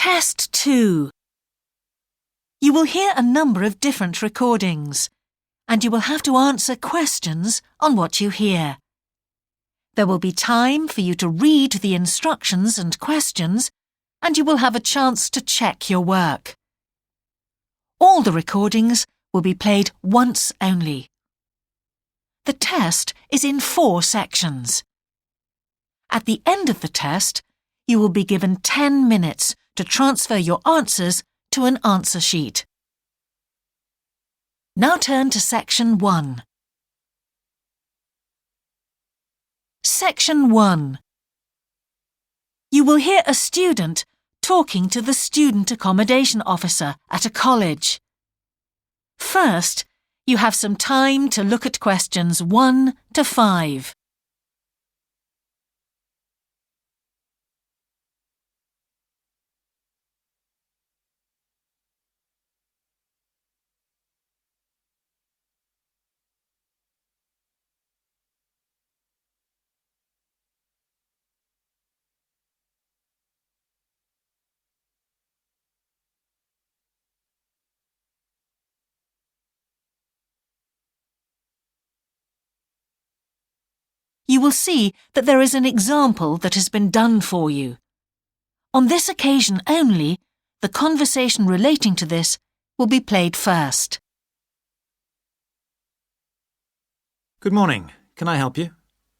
Test 2. You will hear a number of different recordings, and you will have to answer questions on what you hear. There will be time for you to read the instructions and questions, and you will have a chance to check your work. All the recordings will be played once only. The test is in 4 sections. At the end of the test, you will be given 10 minutes to transfer your answers to an answer sheet. Now turn to Section 1. Section 1. You will hear a student talking to the student accommodation officer at a college. First, you have some time to look at questions 1 to 5. You will see that there is an example that has been done for you. On this occasion only, the conversation relating to this will be played first. Good morning. Can I help you?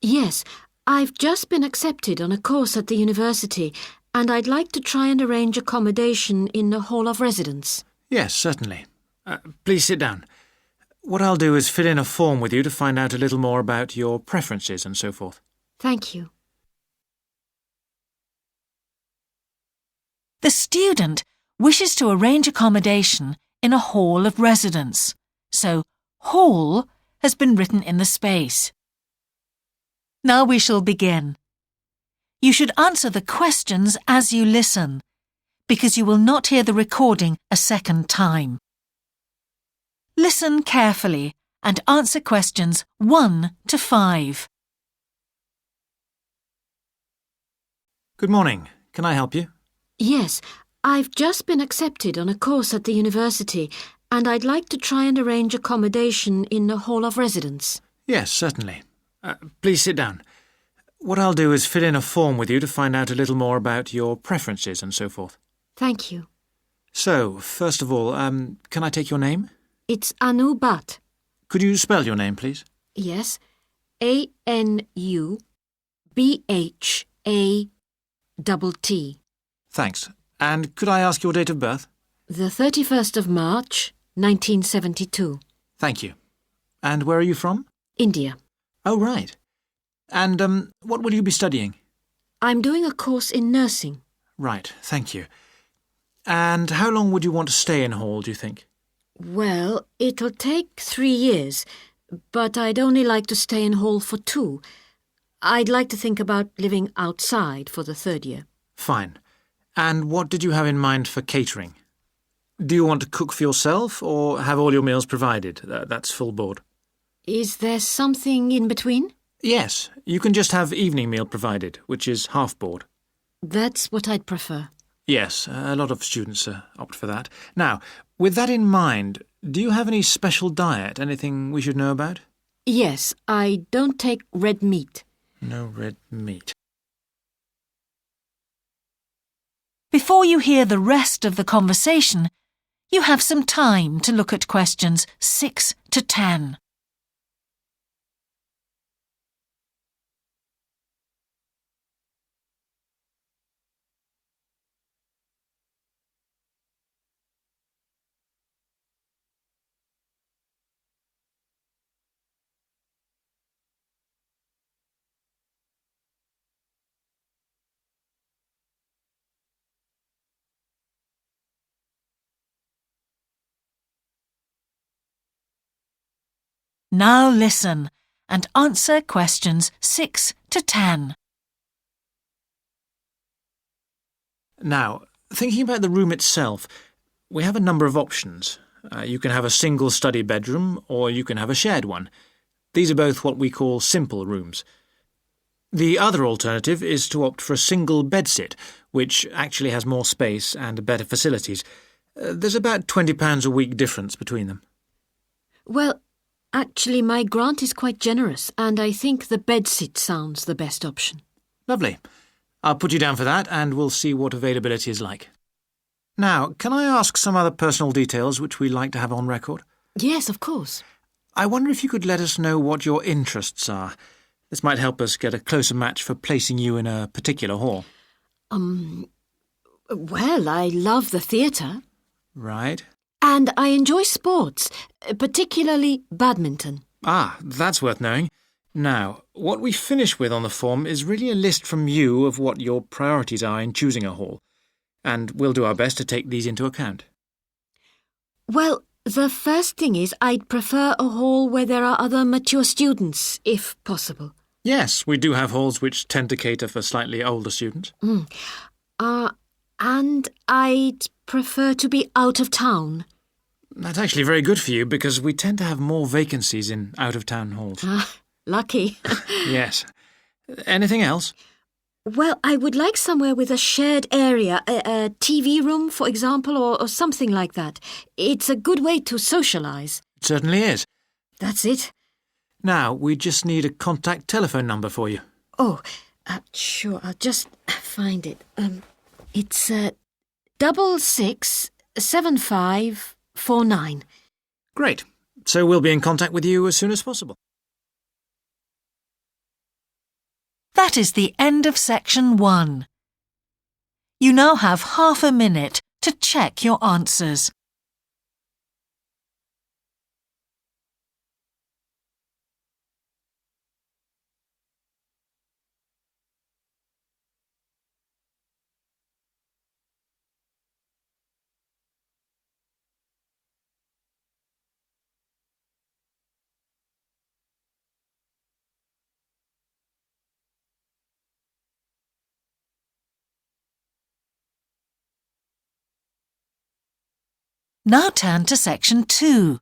Yes, I've just been accepted on a course at the university and I'd like to try and arrange accommodation in a hall of residence. Yes, certainly. Please sit down. What I'll do is fill in a form with you to find out a little more about your preferences and so forth. Thank you. The student wishes to arrange accommodation in a hall of residence, so hall has been written in the space. Now we shall begin. You should answer the questions as you listen, because you will not hear the recording a second time. Listen carefully and answer questions 1 to 5. Good morning. Can I help you? Yes, I've just been accepted on a course at the university and I'd like to try and arrange accommodation in a hall of residence. Yes, certainly. Please sit down. What I'll do is fill in a form with you to find out a little more about your preferences and so forth. Thank you. So, first of all, can I take your name? It's Anu Bhatt. Could you spell your name, please? Yes, ANUBHATT. Thanks. And could I ask your date of birth? The 31st of March, 1972. Thank you. And where are you from? India. Oh, right. And what will you be studying? I'm doing a course in nursing. Right, thank you. And how long would you want to stay in hall, do you think? Well, it'll take 3 years, but I'd only like to stay in hall for 2. I'd like to think about living outside for the 3rd year. Fine. And what did you have in mind for catering? Do you want to cook for yourself or have all your meals provided? That's full board. Is there something in between? Yes, you can just have evening meal provided, which is half board. That's what I'd prefer. Yes, a lot of students opt for that. Now, with that in mind, do you have any special diet, anything we should know about? Yes, I don't take red meat. No red meat. Before you hear the rest of the conversation, you have some time to look at questions 6 to 10. Now listen and answer questions 6 to 10. Now, thinking about the room itself, we have a number of options. You can have a single study bedroom or you can have a shared one. These are both what we call simple rooms. The other alternative is to opt for a single bedsit, which actually has more space and better facilities. There's about £20 a week difference between them. Well, actually, my grant is quite generous, and I think the bedsit sounds the best option. Lovely. I'll put you down for that, and we'll see what availability is like. Now, can I ask some other personal details which we like to have on record? Yes, of course. I wonder if you could let us know what your interests are. This might help us get a closer match for placing you in a particular hall. Well, I love the theatre. Right. And I enjoy sports, particularly badminton. Ah, that's worth knowing. Now, what we finish with on the form is really a list from you of what your priorities are in choosing a hall, and we'll do our best to take these into account. Well, the first thing is I'd prefer a hall where there are other mature students, if possible. Yes, we do have halls which tend to cater for slightly older students. And I'd prefer to be out of town. That's actually very good for you because we tend to have more vacancies in out-of-town halls. Lucky. Yes. Anything else? Well, I would like somewhere with a shared area, a TV room, for example, or something like that. It's a good way to socialise. It certainly is. That's it. Now, we just need a contact telephone number for you. Oh, sure, I'll just find it. It's 667549. Great. So we'll be in contact with you as soon as possible. That is the end of section 1. You now have half a minute to check your answers. Now turn to section 2.